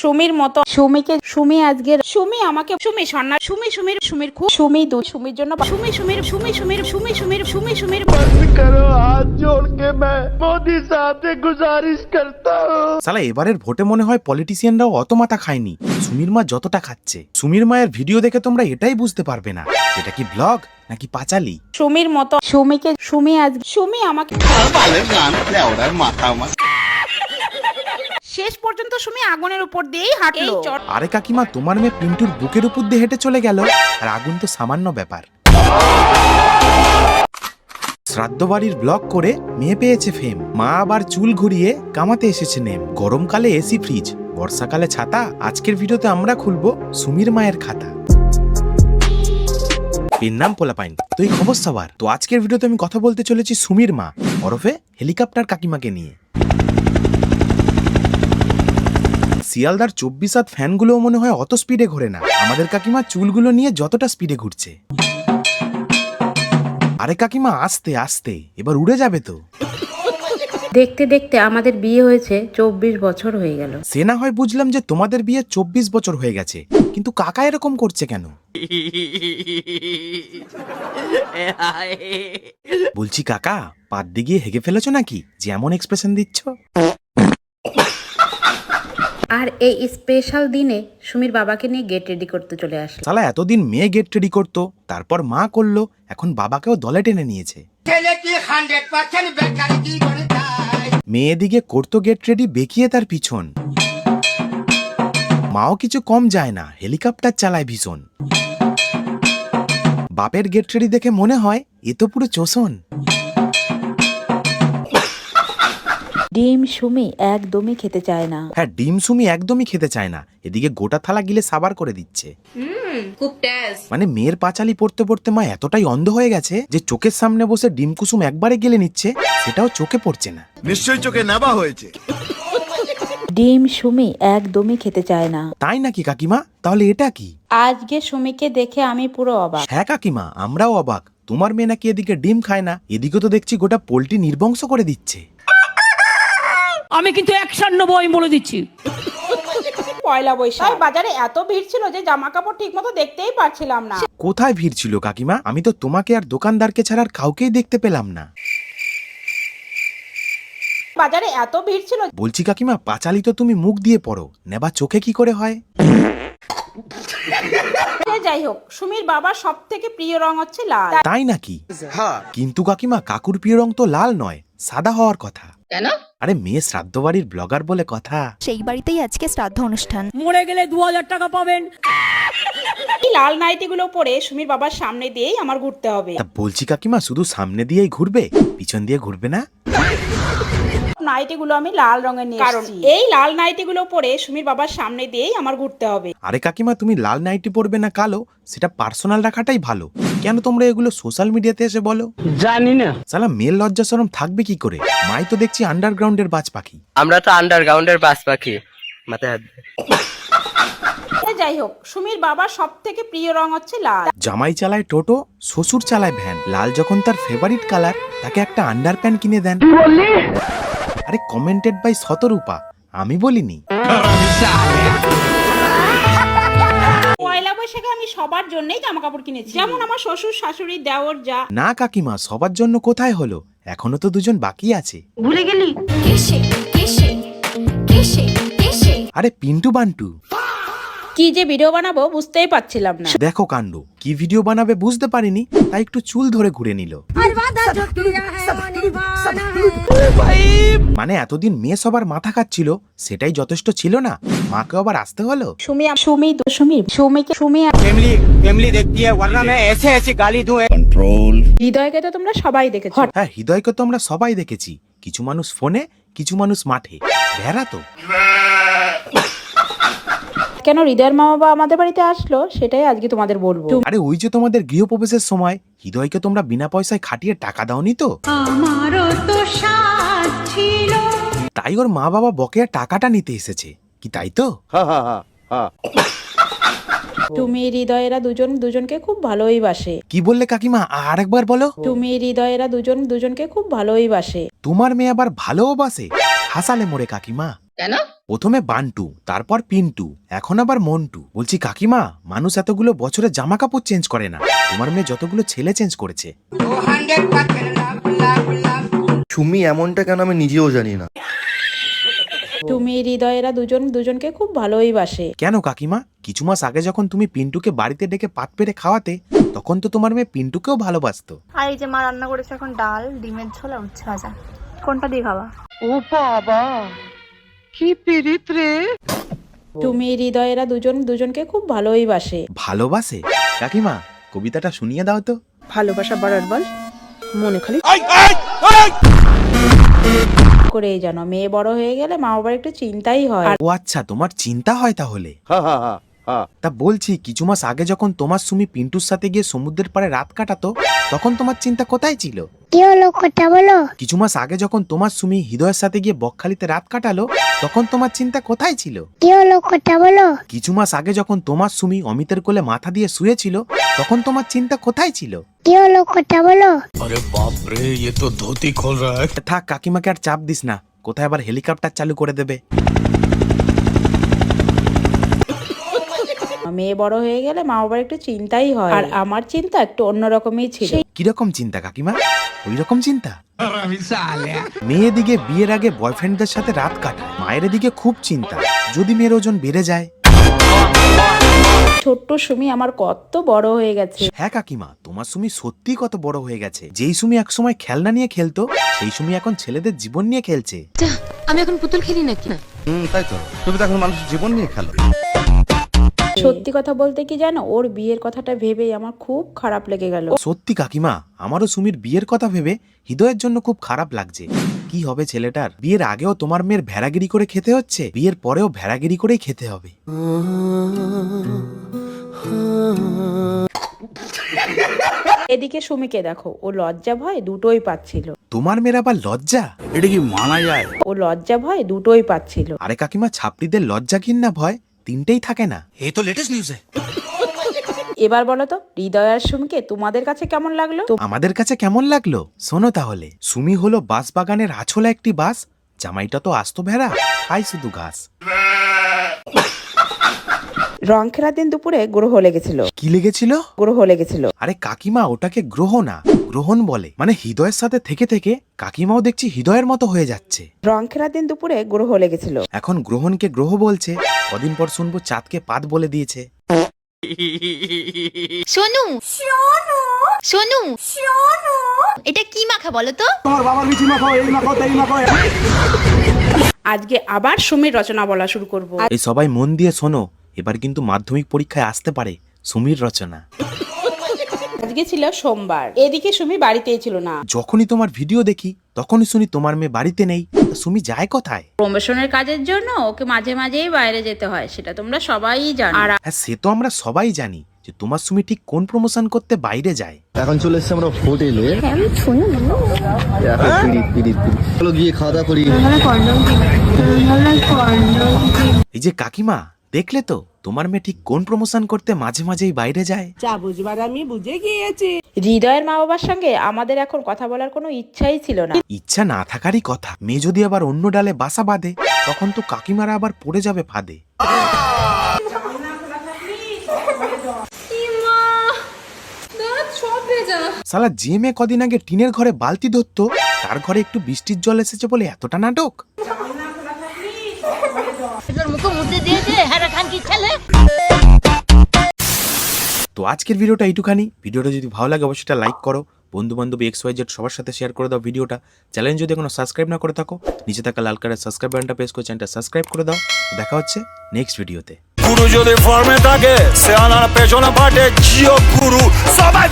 সুমির মতো সুমিকে সুমি আজকে সুমি আমাকে সুমি সন্না সুমির খুব সুমি দু সুমির জন্য সুমির करो हाथ जोड़ के मैं मोदी साहब से गुजारिश करता हूँ। সালা এবারের ভোটে মনে হয় পলিটিশিয়ানরাও অত মাথা খায়নি সুমির মা যতটা খাচ্ছে। সুমির মায়ের ভিডিও দেখে তোমরা এটাই বুঝতে পারবে না এটা কি ব্লগ নাকি পাঁচালি। সুমির মতো সুমিকে সুমি আজকে সুমি আমাকে শেষ পর্যন্ত সুমি আগুনের উপর দিয়েই হাঁটলো। আরে কাকিমা তোমার মেয়ে পিন্টুর বুকের উপর দিয়ে হেঁটে চলে গেল আর আগুন তো সামান্য ব্যাপার। শ্রাদ্ধ বাড়ির ব্লগ করে মেয়ে পেয়েছে ফেম, মা আবার চুল ঘুরিয়ে কামাতে এসেছে নেম। গরমকালে এসি ফ্রিজ, বর্ষাকালে ছাতা। আজকের ভিডিওতে আমরা খুলবো সুমির মায়ের খাতা। এর নাম পোলাপাইন তো এই খবর সবার। তো আজকের ভিডিওতে আমি কথা বলতে চলেছি সুমির মা ওরফে হেলিকপ্টার কাকিমাকে নিয়ে। শিয়ালদার 24/7 ফ্যানগুলো মনে হয় অত স্পিডে ঘোরে না, আমাদের কাকিমা চুলগুলো নিয়ে যতটা স্পিডে ঘুরছে। আরে কাকিমা আস্তে আস্তে, এবার উড়ে যাবে তো। দেখতে দেখতে আমাদের বিয়ে হয়েছে 24 বছর হয়ে গেল। সে না হয় বুঝলাম যে তোমাদের বিয়ে 24 বছর হয়ে গেছে, কিন্তু কাকা এরকম করছে কেন? বলছি কাকা পাদ্দি গিয়ে হেগে ফেলেছো নাকি যে এমন এক্সপ্রেশন দিচ্ছ? আর এই স্পেশাল দিনে সুমির বাবাকে নিয়ে গেট রেডি করতে চলে আসলো। শালা এতদিন মেয়ে গেট রেডি করতো, তারপর মা করলো, এখন বাবাকেও দলে টেনে নিয়েছে। মেয়ে দিকে করতো গেট রেডি, বেঁকিয়ে তার পিছন। মাও কিছু কম যায় না, হেলিকপ্টার চালায় ভীষণ। বাপের গেট রেডি দেখে মনে হয় এ তো পুরো চোষণ। ডিম সুমি একদমই খেতে চায় না। হ্যাঁ ডিম সুমি একদমই খেতে চায় না, এদিকে গোটা থালা গিলে সাবার করে দিচ্ছে। মানে মেয়ের পাঁচালি পড়তে পড়তে মা এতটাই অন্ধ হয়ে গেছে যে চোখের সামনে বসে ডিম কুসুম একবারে গেলে নিচ্ছে, সেটাও চোখে পড়ছে না। নিশ্চয়ই চোখে নেবা হয়েছে। ডিম সুমি একদমই খেতে চায় না। তাই নাকি কাকিমা? তাহলে এটা কি? আজকে সুমিকে দেখে আমি পুরো অবাক। হ্যাঁ কাকিমা আমরাও অবাক। তোমার মেয়ে নাকি এদিকে ডিম খায় না, এদিকে তো দেখছি গোটা পোল্ট্রি নির্বংশ করে দিচ্ছে। আমি কিন্তু 190 বলে দিচ্ছি। পয়লা বৈশাখ বাজারে এত ভিড় ছিল যে জামা কাপড় ঠিক মতো দেখতেই পারছিলাম না। কোথায় ভিড় ছিল কাকিমা? আমি তো তোমাকে আর দোকানদারকে ছাড়া আর কাউকেই দেখতে পেলাম না। বাজারে এত ভিড় ছিল। বলছি কাকিমা পাঁচালি তো তুমি মুখ দিয়ে পড়ো, নেবা চোখে কি করে হয়? যাই হোক, সুমির বাবার সব থেকে প্রিয় রং হচ্ছে লাল। তাই নাকি? কিন্তু কাকিমা কাকুর প্রিয় রং তো লাল নয়, সাদা হওয়ার কথা। কেন? আরে মেয়ে শ্রাদ্ধ বাড়ির ব্লগার বলে কথা। সেই বাড়িতেই আজকে শ্রাদ্ধ অনুষ্ঠান। মরে গেলে 2000 টাকা পাবেন। এই লাল নাইটিগুলো পরে সুমির বাবার সামনে দিয়েই আমার ঘুরতে হবে। তা বলছি কাকিমা শুধু সামনে দিয়েই ঘুরবে, পিছন দিয়ে ঘুরবে না? নাইটিগুলো আমি লাল রঙের নিয়ে কারণ এই লাল নাইটিগুলো পরে সুমির বাবার সামনে দিয়েই আমার ঘুরতে হবে। আরে কাকিমা তুমি লাল নাইটি পরবে না কালো, সেটা পার্সোনাল রাখাটাই ভালো। কেন তোমরা এগুলো সোশ্যাল মিডিয়াতে এসে বলো? জানি না। সালা মেয়ের লজ্জা শরম থাকবে কি করে? মাই তো দেখছি আন্ডারগ্রাউন্ডের বাজ পাখি। আমরা তো আন্ডারগ্রাউন্ডের বাস পাখি। মাথায় হাত দে। যাই হোক, সুমির বাবার সব থেকে প্রিয় রং হচ্ছে লাল। জামাই চালায় টোটো, শ্বশুর চালায় ভ্যান। লাল যখন তার ফেভারিট কালার, তাকে একটা আন্ডার প্যান্ট কিনে দেন। আরে কমেন্টেড বাই শতরূপা, আমি বলিনি। পয়লা বৈশাখে আমি সবার জন্যই জামা কাপড় কিনেছি, যেমন আমার শ্বশুর শাশুড়ি দেওর যা। না কাকিমা সবার জন্য কোথায় হলো, এখনো তো দুজন বাকি আছে। ভুলে গেলি? আরে পিন্টু বান্টু। কি যে ভিডিও বানাবো বুঝতেই পারছিলাম না। দেখো কাণ্ড, কি ভিডিও বানাবে বুঝতে পারিনি, তাই একটু চুল ধরে ঘুরে নিল। মানে এতদিন মেয়ে সবার মাথা খাচ্ছিল, সেটাই যথেষ্ট ছিল না, মাকে আবার আসতে হলো। फैमिली देखती है वरना मैं ऐसे ऐसे गाली दूं। হৃদয়কে তো তোমরা সবাই দেখেছো। হ্যাঁ হৃদয়কে তো আমরা সবাই দেখেছি, কিছু মানুষ ফোনে, কিছু মানুষ মাঠে। ভেড়া তো। কেন হৃদয়ের মা বাবা আমাদের বাড়িতে আসলো সেটাই আজকে তোমাদের বলবো। আরে ওই যে তোমাদের গৃহপ্রবেশের সময় হৃদয়কে তোমরা বিনা পয়সায় খাটিয়ে টাকা দাওনি তো? তাই ওর মা বাবা বকেয়া টাকাটা নিতে এসেছে কি, তাই তো? তুমি হৃদয়েরা দুজন দুজনকে খুব ভালোই বাসে। কি বললে কাকিমা? আর একবার বলো। তুমি হৃদয়েরা দুজন দুজনকে খুব ভালোই বাসে। তোমার মেয়ে আবার ভালোবাসে? হাসালে মোরে কাকিমা। কেন? প্রথমে বান্টু, তারপর পিন্টু, এখন আবার মন্টু। বলছি কাকিমা, মানুষ এতগুলো বছরে জামা কাপড় চেঞ্জ করে না, তোমার মেয়ে যতগুলো ছেলে চেঞ্জ করেছে। সুমি এমনটা কেন আমি নিজেও জানি না। সুমি হৃদয়েরা দুজন দুজনকে খুব ভালোই বাসে। কেন কাকিমা, কিছু মাস আগে যখন তুমি পিন্টুকে বাড়িতে ডেকে পাত পেরে খাওয়াতে, তখন তো তোমার মেয়ে পিন্টুকেও ভালোবাসতো। আর এই যে মা রান্না করেছে এখন ডাল, ডিমের ঝোল আর উচ্ছে ভাজা। কোনটা দিয়ে খাওয়া? সুমি হৃদয়েরা দুজন দুজনকে খুব ভালোই বাসে। ভালোবাসে? কাকিমা, কবিতাটা শুনিয়ে দাও তো। ভালোবাসা বাড়ার বল মনে খালি করেই জানো, মেয়ে বড় হয়ে গেলে মা বাবার একটু চিন্তাই হয়। ও আচ্ছা, তোমার চিন্তা হয় তাহলে। তা বলছি, কিছু মাস আগে যখন তোমার সুমি পিন্টুর সাথে গিয়ে সমুদ্রের পাড়ে রাত কাটাতো, তখন তোমার চিন্তা কোথায় ছিল? কি হলো, কথা বলো। কিছু মাস আগে যখন তোমার সুমি হৃদয়ের সাথে গিয়ে বকখালিতে রাত কাটালো, তখন তোমার চিন্তা কোথায় ছিল? কি হলো, কথা বলো। কিছু মাস আগে যখন তোমার সুমি অমিতের কোলে মাথা দিয়ে শুয়েছিল, তখন তোমার চিন্তা কোথায় ছিল? কি হলো, কথা বলো। থাক, কাকিমাকে আর চাপ দিস না, কোথায় আবার হেলিকপ্টার চালু করে দেবে। মেয়ে বড় হয়ে গেলে মা বাবার একটু চিন্তাই হয়, আর আমার চিন্তা একটু অন্যরকমই ছিল। কিরকম চিন্তা কাকিমা? ওই রকম চিন্তা? মেয়ে দিকে বিয়ের আগে বয়ফ্রেন্ডদের সাথে রাত কাটায়, মায়ের দিকে খুব চিন্তা, যদি মেয়ের ওজন বেড়ে যায়। ছোট্ট সুমি আমার কত বড় হয়ে গেছে। হ্যাঁ কাকিমা, তোমার সুমি সত্যি কত বড় হয়ে গেছে। যেই সুমি একসময় খেলনা নিয়ে খেলতো, সেই সুমি এখন ছেলেদের জীবন নিয়ে খেলছে। আমি এখন পুতুল খেলি নাকি? তাই তো, তুমি তো এখন মানুষের জীবন নিয়ে খেলো। সত্যি কথা বলতে কি জানো, ওর বিয়ের কথাটা ভেবেই আমার খুব খারাপ লেগে গেল। সত্যি কাকিমা, আমারও সুমির বিয়ের কথা ভেবে হৃদয়ের জন্য খুব খারাপ লাগছে। কি হবে ছেলেটার? বিয়ের আগেও তোমার মেয়ের ভেড়াগিরি করে খেতে হচ্ছে, বিয়ের পরেও ভেড়াগিরি করেই খেতে হবে। এদিকে সুমিকে দেখো, ও লজ্জা ভয় দুটোই পাচ্ছিল। তোমার মেয়ের আবার লজ্জা? এটা কি মানা যায়? ও লজ্জা ভয় দুটোই পাচ্ছিল। আরে কাকিমা, ছাত্রীদের লজ্জা ঘৃণা ভয় তিনটেই থাকে না। এই তো লেটেস্ট নিউজ। এবার বলো তো, হৃদয় আর সুমিকে তোমাদের কাছে কেমন লাগলো? আমাদের কাছে কেমন লাগলো শোনো তাহলে। সুমি হলো বাঁশ বাগানের আছলা একটি বাস, জামাইটা তো আস্ত ভেড়া, খাই শুধু ঘাস। রং খেলার দিন দুপুরে গ্রহ লেগেছিল। কি লেগেছিল? গ্রহ লেগেছিল। আরে কাকিমা, ওটাকে গ্রহ না, গ্রহণ বলে। মানে হৃদয়ের সাথে থেকে থেকে কাকিমাও দেখছি হৃদয়ের মতো হয়ে যাচ্ছে। রং খেলার দিন দুপুরে গ্রহ লেগেছিল। এখন গ্রহণকে গ্রহ বলছে, কদিন পর শুনবো চাঁদকে পাত বলে দিয়েছে। সোনু সোনু সোনু সোনু, এটা কি মাখা বলো তো? আজকে আবার সুমির রচনা বলা শুরু করব। এই সবাই মন দিয়ে শোনো, এবার কিন্তু মাধ্যমিক পরীক্ষায় আসতে পারে সুমির রচনা। আজকে ছিল সোমবার, এদিকে সুমি বাড়িতেই ছিল না। যখনই তোমার ভিডিও দেখি, তখনই শুনি তোমার মেয়ে বাড়িতে নেই। তা সুমি যায় কোথায়? প্রমোশনের কাজের জন্য ওকে মাঝে মাঝেই বাইরে যেতে হয়, সেটা তোমরা সবাই জানো। আর হ্যাঁ, সে তো আমরা সবাই জানি যে তোমার সুমি ঠিক কোন প্রমোশন করতে বাইরে যায়। এখন চলে এসেছি আমরা হোটেলে। চলো গিয়ে খাওয়া দাওয়া করি। এই যে কাকিমা, দেখলে তো তোমার মেয়ে ঠিক কোন প্রমোশন করতে মাঝে মাঝেই বাইরে যায়। হৃদয়ের মা বাবার সঙ্গে আমাদের এখন কথা বলার কোনো ইচ্ছাই ছিল না। ইচ্ছা না থাকারই কথা। মেয়ে যদি আবার অন্য ডালে বাসা বাঁধে, তখন তো কাকিমারা আবার পড়ে যাবে ফাঁদে। শালা যে মেয়ে কদিন আগে টিনের ঘরে বালতি ধরতো, তার ঘরে একটু বৃষ্টির জল এসেছে বলে এতটা নাটক। তো আজকের ভিডিওটা এইটুখানি। ভিডিওটা যদি ভালো লাগে অবশ্যই লাইক করো, বন্ধু বান্ধব XYZ সবার সাথে শেয়ার করে দাও ভিডিওটা। চ্যানেল যদি এখনো সাবস্ক্রাইব না করে থাকো, নিচে থাকা লাল কালারের সাবস্ক্রাইব বাটনটা প্রেস করে চ্যানেলটা সাবস্ক্রাইব করে দাও। দেখা হচ্ছে নেক্সট ভিডিওতে। গুরু যদি ফর্মে থাকে, সে আনার পেছনে পাটে জিও গুরু সবাই